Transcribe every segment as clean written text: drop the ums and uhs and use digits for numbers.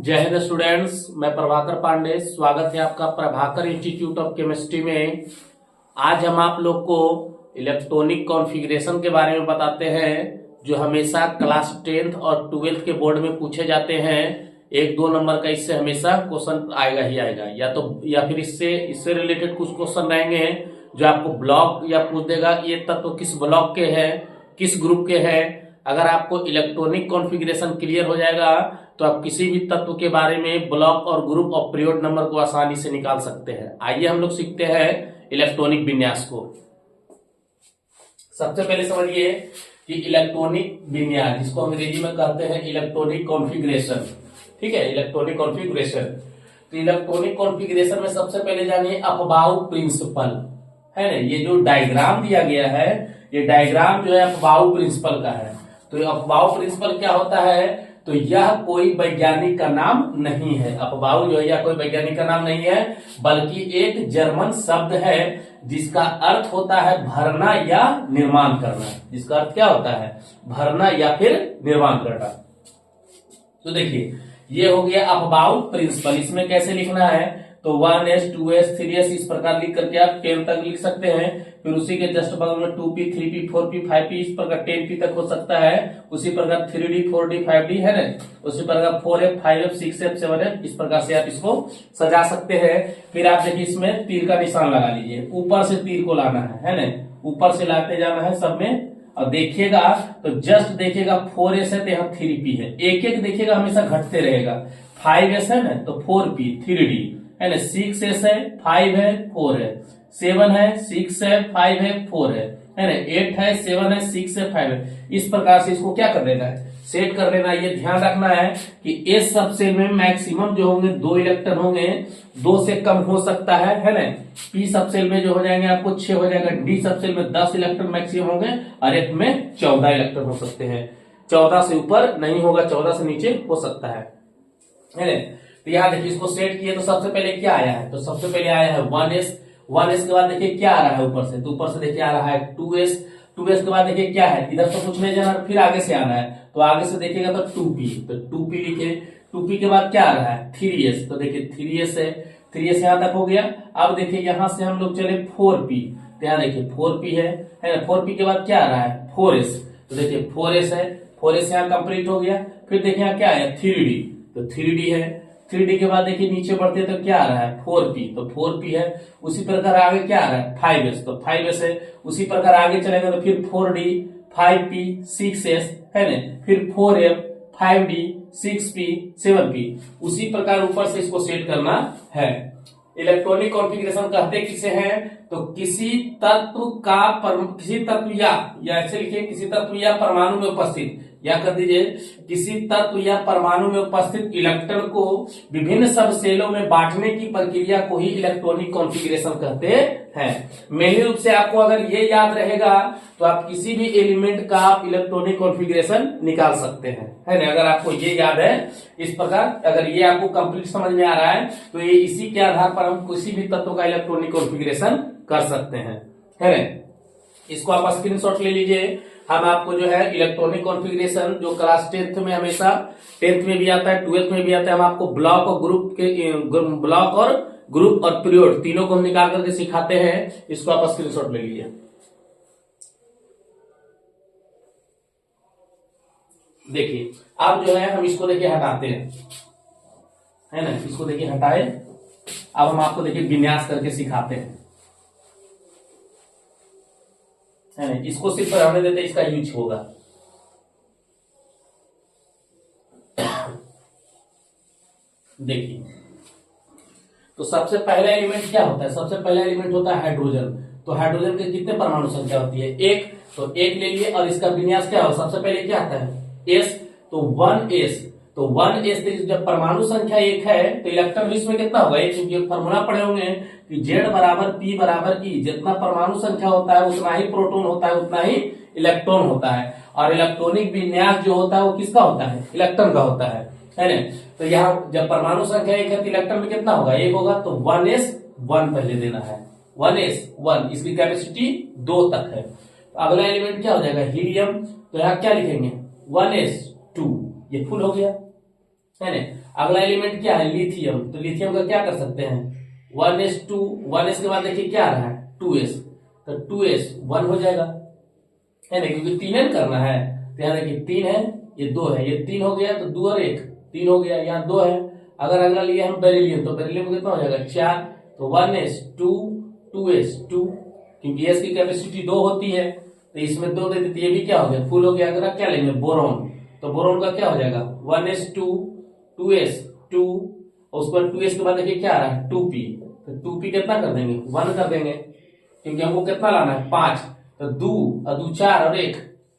जय हिंद स्टूडेंट्स, मैं प्रभाकर पांडे। स्वागत है आपका प्रभाकर इंस्टीट्यूट ऑफ केमिस्ट्री में। आज हम आप लोग को इलेक्ट्रॉनिक कॉन्फ़िगरेशन के बारे में बताते हैं, जो हमेशा क्लास 10th और 12th के बोर्ड में पूछे जाते हैं। 1-2 नंबर का इससे हमेशा क्वेश्चन आएगा ही आएगा, या फिर इससे रिलेटेड कुछ क्वेश्चन रहेंगे जो आपको ब्लॉक या पूछ देगा ये तत्व किस ब्लॉक के हैं, किस ग्रुप के हैं। अगर आपको इलेक्ट्रॉनिक कॉन्फ़िगरेशन क्लियर हो जाएगा तो आप किसी भी तत्व के बारे में ब्लॉक और ग्रुप और पीरियड नंबर को आसानी से निकाल सकते हैं। आइए हम लोग सीखते हैं इलेक्ट्रॉनिक विन्यास को। सबसे पहले समझिए कि इलेक्ट्रॉनिक विन्यास, जिसको अंग्रेजी में कहते हैं इलेक्ट्रॉनिक कॉन्फ़िगरेशन, ठीक है, इलेक्ट्रॉनिक कॉन्फ़िगरेशन। तो इलेक्ट्रॉनिक कॉन्फ़िगरेशन में सबसे पहले जानिए अफबाउ प्रिंसिपल, है ना। ये जो डायग्राम दिया गया है, ये डायग्राम जो है अफबाउ प्रिंसिपल का है। तो अफबाउ प्रिंसिपल क्या होता है? तो यह कोई वैज्ञानिक का नाम नहीं है। अफबाउ जो है यह कोई वैज्ञानिक का नाम नहीं है, बल्कि एक जर्मन शब्द है जिसका अर्थ होता है भरना या निर्माण करना। जिसका अर्थ क्या होता है? भरना या फिर निर्माण करना। तो देखिए, ये हो गया अफबाउ प्रिंसिपल। इसमें कैसे लिखना है? तो 1s 2s 3s इस प्रकार लिख करके आप 10 तक लिख सकते हैं। फिर उसी के जस्ट बगल में 2p 3p 4p 5p इस प्रकार 10p तक हो सकता है। उसी प्रकार 3d 4d 5d है ना। उसी प्रकार 4f 5f 6f 7f इस प्रकार से आप इसको सजा सकते हैं। फिर आप देखिए इसमें तीर का निशान लगा लीजिए, ऊपर से तीर को लाना है ना, ऊपर से लाते जाना है सब में। और देखिएगा तो जस्ट देखिएगा 4s है तो यहाँ 3p है, एक एक देखिएगा हमेशा घटते रहेगा। 5s है ना तो 4p 3d है ना, 6s है 5 है 4 है, 7 है 6 है 5 है 4 है ना, 8 है 7 है 6 है 5 है। इस प्रकार से इसको क्या कर लेना है? सेट कर लेना। ये ध्यान रखना है कि s सब सेल में मैक्सिमम जो होंगे 2 इलेक्ट्रॉन होंगे, 2 से कम हो सकता है ना। p सब सेल में जो हो जाएंगे आपको 6 हो जाएगा, d सब सेल में 10 इलेक्ट्रॉन मैक्सिमम होंगे और f में 14 इलेक्ट्रॉन हो सकते हैं। 14 से ऊपर नहीं होगा, 14 से नीचे हो सकता है ना। तो यहाँ देखिए इसको सेट किए तो सबसे पहले क्या आया है? तो सबसे पहले आया है 1s। 1s के बाद देखिए क्या आ रहा है ऊपर से? तो ऊपर से देखिए आ रहा है 2s। 2s के बाद देखिए क्या है? इधर तो कुछ नहीं जाना, फिर आगे से आना है। तो आगे से देखिएगा तो 2p, तो 2p लिखे। 2p के बाद क्या आ रहा है? 3s। तो देखिए 3s है, 3s यहां तक हो गया। अब देखिए यहां से हम लोग चले 4p, तो यहाँ देखिए 4p है ना। 4p के बाद क्या आ रहा है? 4s। तो देखिए 4s है, 4s यहाँ कंप्लीट हो गया। फिर देखिए यहाँ क्या है? 3d, तो 3d है। 3d के बाद देखिए नीचे बढ़ते तो क्या आ रहा है? 4p, तो 4p है। उसी प्रकार आगे क्या आ रहा है? 5s, तो 5s है। उसी प्रकार आगे चलेंगे तो फिर 4d 5p 6s है ना, फिर 4f 5d 6p 7p। उसी प्रकार ऊपर से इसको सेट करना है। इलेक्ट्रॉनिक कॉन्फ़िगरेशन कहते किसे हैं? तो किसी तत्व या ऐसे लिखिए, किसी तत्व या परमाणु में उपस्थित, या कर दीजिए किसी तत्व या परमाणु में उपस्थित इलेक्ट्रॉन को विभिन्न सब सेलों में बांटने की प्रक्रिया को ही इलेक्ट्रॉनिक कॉन्फ़िगरेशन कहते हैं। मेनली रूप से आपको अगर ये याद रहेगा तो आप किसी भी एलिमेंट का आप इलेक्ट्रॉनिक कॉन्फ़िगरेशन निकाल सकते हैं, है ना। अगर आपको ये याद है इस प्रकार, अगर ये आपको कंप्लीट समझ में आ रहा है तो ये इसी के आधार पर हम किसी भी तत्व का इलेक्ट्रॉनिक कॉन्फ़िगरेशन कर सकते हैं, है ना। इसको आप स्क्रीनशॉट ले लीजिए। हम आपको जो है इलेक्ट्रॉनिक कॉन्फ़िगरेशन जो क्लास 10th में हमेशा 10th में भी आता है, 12th में भी आता है, हम आपको ब्लॉक और ग्रुप और पीरियड तीनों को हम निकाल करके सिखाते हैं। इसको आप स्क्रीनशॉट ले लीजिए। देखिए अब जो है हम इसको देखिए हटाते हैं, है ना। इसको देखिए हटाए, अब हम आपको देखिए विन्यास करके सिखाते हैं, है ना। इसको सिर्फ रहने देते, इसका यूज होगा। देखिए तो सबसे पहला एलिमेंट क्या होता है? सबसे पहला एलिमेंट होता है हाइड्रोजन। तो हाइड्रोजन के कितने परमाणु संख्या होती है? 1। तो 1 ले लिए और इसका विन्यास क्या होगा? सबसे पहले क्या आता है? s, तो 1s। तो 1s जब परमाणु संख्या 1 है तो इलेक्ट्रॉन इसमें कितना होगा? 1, क्योंकि फॉर्मूला पढ़े होंगे कि Z बराबर P बराबर E। जितना परमाणु संख्या होता है उतना ही प्रोटॉन होता है, उतना ही इलेक्ट्रॉन होता है। और इलेक्ट्रॉनिक विन्यास जो होता है वो किसका होता है? इलेक्ट्रॉन का होता है ना। तो यहाँ जब परमाणु संख्या 1 है तो इलेक्ट्रॉन में कितना होगा? 1 होगा। तो 1s 1 पहले देना है, 1s 1। इसकी कैपेसिटी 2 तक है। तो अगला एलिमेंट क्या हो जाएगा? हीलियम। तो यहाँ क्या लिखेंगे? 1s 2, ये फुल हो गया, है ना। अगला एलिमेंट क्या है, लिथियम। तो लिथियम का क्या कर सकते हैं, 1s2, 1s के बाद देखिए क्या आ रहा है 2s, तो 2s 1 हो जाएगा, है ना, क्योंकि 3n करना है। तो यहाँ देखिए 3 है, ये 2 है, ये 3 हो गया, तो 2 और 1 3 हो गया, यहाँ 2 है। अगर अगला लिया हम बेरिलियम, तो बेरिलियम कितना हो जाएगा 4, तो 1s2 2s2, क्योंकि s की कैपेसिटी 2 होती है, तो इसमें 2 दे देती है, ये भी क्या हो गया फुल हो गया। अगर आप क्या लेंगे बोरोन, तो बोरोन का क्या हो जाएगा 1s2 2s2, और उसके बाद 2s के बाद देखिए क्या आ रहा है 2p, तो 2p कितना कर देंगे 1 कर देंगे, क्योंकि हमको कितना लाना है 5, तो 2 और 2 4 और 1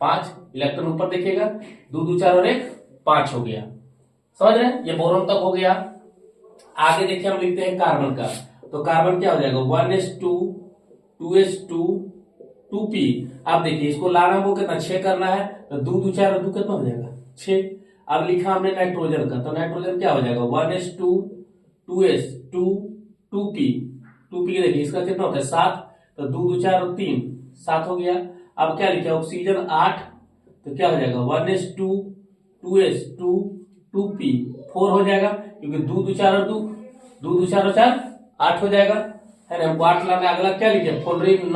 5, इलेक्ट्रॉन ऊपर देखिएगा 2 2 4 और 1 5 हो गया। समझ रहे हैं, ये बोरोन तक हो गया। आगे देखिए हम लिखते हैं कार्बन का, तो कार्बन क्या हो जाएगा 1s2 2s2 2p। अब देखिए इसको लाना वो कितना 6 करना है, तो 2 2 4 और 2 कितना हो जाएगा 6। अब लिखा हमने नाइट्रोजन का, तो नाइट्रोजन क्या हो जाएगा 1s2 2s2 2p, 2p के देखिए इसका कितना होता है 7, तो 2 2 4 और 3 7 हो गया। अब क्या लिखा ऑक्सीजन 8, तो क्या हो जाएगा 1s2 2s2 2p 4 हो जाएगा, क्योंकि 2 2 4 और 2 2 2 4 और 4 8 हो जाएगा, है ना। हमको 8 लाना है। अगला क्या लिखे फ्लोरीन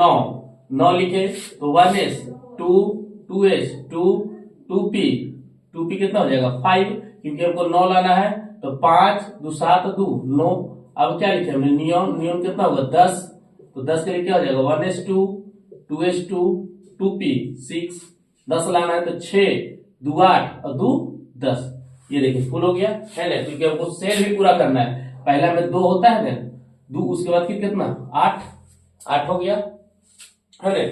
9 लिखे, तो 1s2 2s2 2p 2p कितना हो जाएगा 5, क्योंकि हमको 9 लाना है, तो 5 2 7 2 9। अब क्या लिखे हमने नियॉन, नियॉन कितना होगा 10, तो 10 के लिए क्या हो जाएगा 1s2 2s2 2p 6, 10 लाना है, तो 6 2 8 और 2 10, ये देखिए फुल हो गया, है ना, क्योंकि हमको सेल भी पूरा करना है। पहला में 2 होता है ना 2, उसके बाद फिर कितना 8 हो गया, है ना।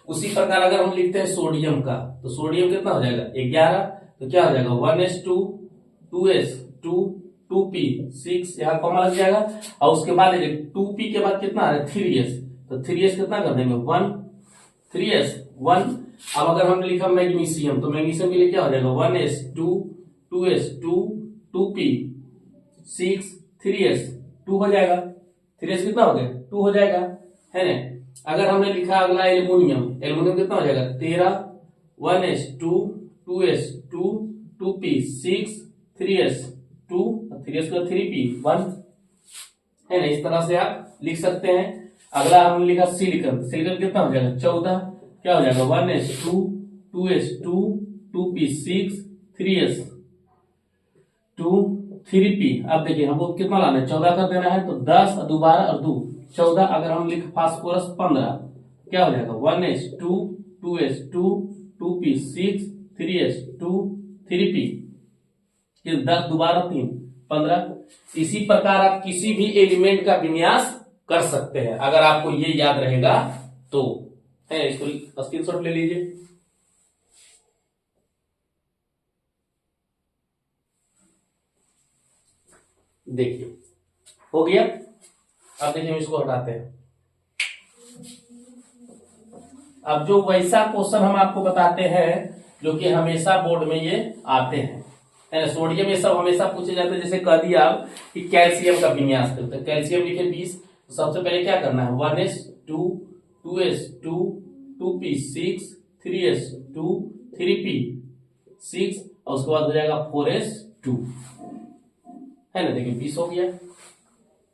उसी प्रकार अगर हम लिखते हैं सोडियम का, तो सोडियम कितना हो जाएगा 11, तो क्या हो जाएगा 1s2 2s2 2p 6, यहाँ कॉमा लग जाएगा। और उसके बाद 2p के बाद कितना आ रहा है 3s, तो 3s कितना कर देंगे 1, 3s 1। अब अगर हमने लिखा मैग्नीशियम, तो मैग्नीशियम के लिए क्या हो जाएगा 1s2 2s2 2p 6 3s 2 हो जाएगा, 3s कितना हो गया 2 हो जाएगा, है ना। अगर हमने लिखा अगला एल्युमिनियम, एल्युमिनियम कितना हो जाएगा 13, 1s2 2s2 2p 6 3s 2, 3s का 3p 1, है ना। इस तरह से आप लिख सकते हैं। अगला हमने लिखा सिलिकॉन, सिलिकॉन कितना हो जाएगा 14, क्या हो जाएगा 1s2 2s2 2p 6 3s 2 3p। अब देखिए हमको कितना लाना है 14 कर देना है, तो 10 और 2 12 और 2 14। अगर हम लिख फास्फोरस 15, क्या हो जाएगा 1s2 2s2 2p 6 3s2 3p, 10 2 12 3 15। इसी प्रकार आप किसी भी एलिमेंट का विन्यास कर सकते हैं, अगर आपको ये याद रहेगा तो, है। इसको स्क्रीनशॉट ले लीजिए। देखिए हो गया। अब देखिए हम इसको हटाते हैं। अब जो वैसा क्वेश्चन हम आपको बताते हैं जो कि हमेशा बोर्ड में ये आते हैं, है ना। सोडियम ये सब हमेशा पूछे जाते हैं। जैसे कह दिया आप कि कैल्शियम का विन्यास करते हैं, कैल्शियम लिखे 20, तो सबसे पहले क्या करना है 1s2 2s2 2p 6 3s2 3p 6, और उसके बाद हो जाएगा 4s2, है ना। देखिए 20 हो गया।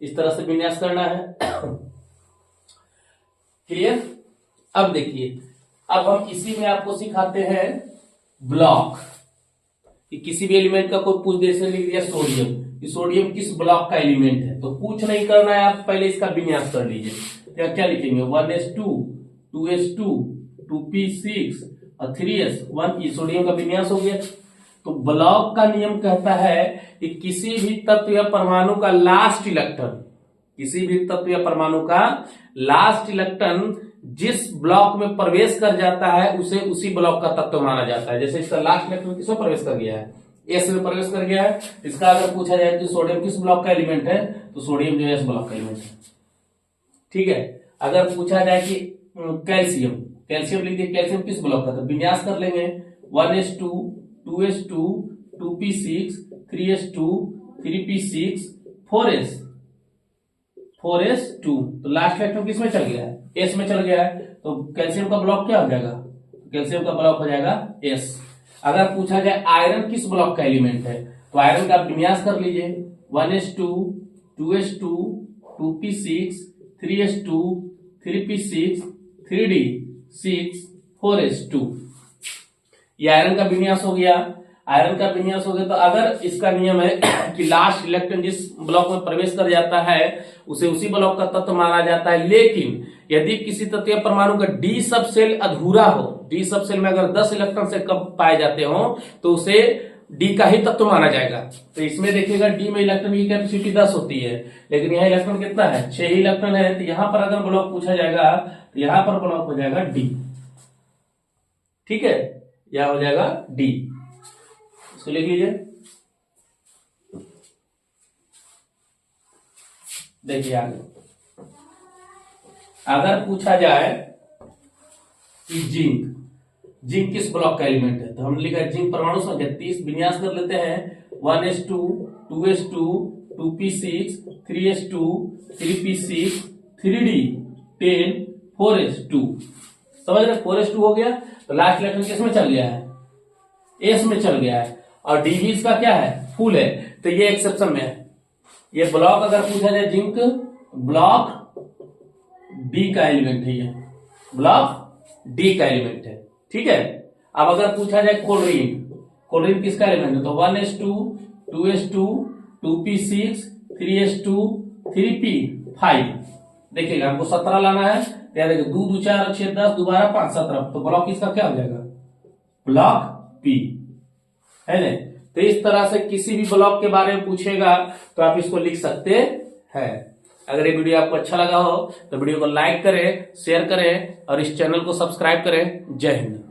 इस तरह से विन्यास करना है। क्लियर। अब देखिए, अब हम इसी में आपको सिखाते हैं ब्लॉक, कि किसी भी एलिमेंट का कोई पूछ दे, से लिख दिया सोडियम, कि सोडियम किस ब्लॉक का एलिमेंट है, तो कुछ नहीं करना है, आप पहले इसका विन्यास कर लीजिए। क्या क्या लिखेंगे 1s2 2s2 2p6 और 3s1, सोडियम का विन्यास हो गया। तो ब्लॉक का नियम कहता है कि किसी भी तत्व या परमाणु का लास्ट इलेक्ट्रॉन, किसी भी तत्व या परमाणु का लास्ट इलेक्ट्रॉन जिस ब्लॉक में प्रवेश कर जाता है उसे उसी ब्लॉक का तत्व माना जाता है। जैसे इसका लास्ट इलेक्ट्रॉन किसमें प्रवेश कर गया है, एस में प्रवेश कर गया है। इसका अगर पूछा जाए कि सोडियम किस ब्लॉक का एलिमेंट है, तो सोडियम जो है एस ब्लॉक का एलिमेंट है, ठीक है। अगर पूछा जाए कि कैल्शियम, कैल्शियम लिख दिए, कैल्शियम किस ब्लॉक का, तो विन्यास कर लेंगे 1s2 2s2 2p6 3s2 3p6 4s2, तो लास्ट इलेक्ट्रॉन किसमें चल गया है, एस में चल गया है। तो कैल्शियम का ब्लॉक क्या हो जाएगा, कैल्शियम का ब्लॉक हो जाएगा एस। अगर पूछा जाए आयरन किस ब्लॉक का एलिमेंट है, तो आयरन का विन्यास कर लीजिए 1s2 2s2 2p6 3s2 3p6 3d6 4s2। ये आयरन का विन्यास हो गया। आयरन का विन्यास हो गया तो अगर इसका नियम है कि लास्ट इलेक्ट्रॉन जिस ब्लॉक में प्रवेश कर जाता है उसे उसी ब्लॉक का तत्व माना जाता है, लेकिन यदि किसी तत्व या परमाणु का डी सब सेल अधूरा हो, डी सब सेल में अगर 10 इलेक्ट्रॉन से कम पाए जाते हो तो उसे डी का ही तत्व माना जाएगा। तो इसमें देखिएगा डी में इलेक्ट्रॉन की कैपेसिटी 10 होती है, लेकिन यहाँ इलेक्ट्रॉन कितना है, 6 ही इलेक्ट्रॉन है। तो यहां पर अगर ब्लॉक पूछा जाएगा तो यहां पर ब्लॉक हो जाएगा डी। ठीक है, यह हो जाएगा डी, इसको लिख लीजिए। देखिए आगे अगर पूछा जाए कि जिंक किस ब्लॉक का एलिमेंट है, तो हमने लिखा है जिंक परमाणु संख्या 30, विन्यास कर लेते हैं 1s2 2s2 2p6 3s2 3p6 3d10 4s2। समझ रहे, 4s2 हो गया तो लास्ट इलेक्ट्रॉन किस में चल गया है, एस में चल गया है, और डी भी इसका क्या है, फुल है। तो ये एक्सेप्शन में है। ये ब्लॉक अगर पूछा जाए जिंक ब्लॉक डी का एलिमेंट है, ये ब्लॉक डी का एलिमेंट है। ठीक है, अब अगर पूछा जाए क्लोरीन किसका एलिमेंट है, तो 1s2 2s2 2p6 3s2 3p5। देखिएगा हमको 17 लाना है, याद देखिए 2 2 4 6 10 दोबारा 5 17, तो ब्लॉक इसका क्या हो जाएगा, ब्लॉक पी है ना। तो इस तरह से किसी भी ब्लॉक के बारे में पूछेगा तो आप इसको लिख सकते हैं। अगर ये वीडियो आपको अच्छा लगा हो तो वीडियो को लाइक करें, शेयर करें और इस चैनल को सब्सक्राइब करें। जय हिंद।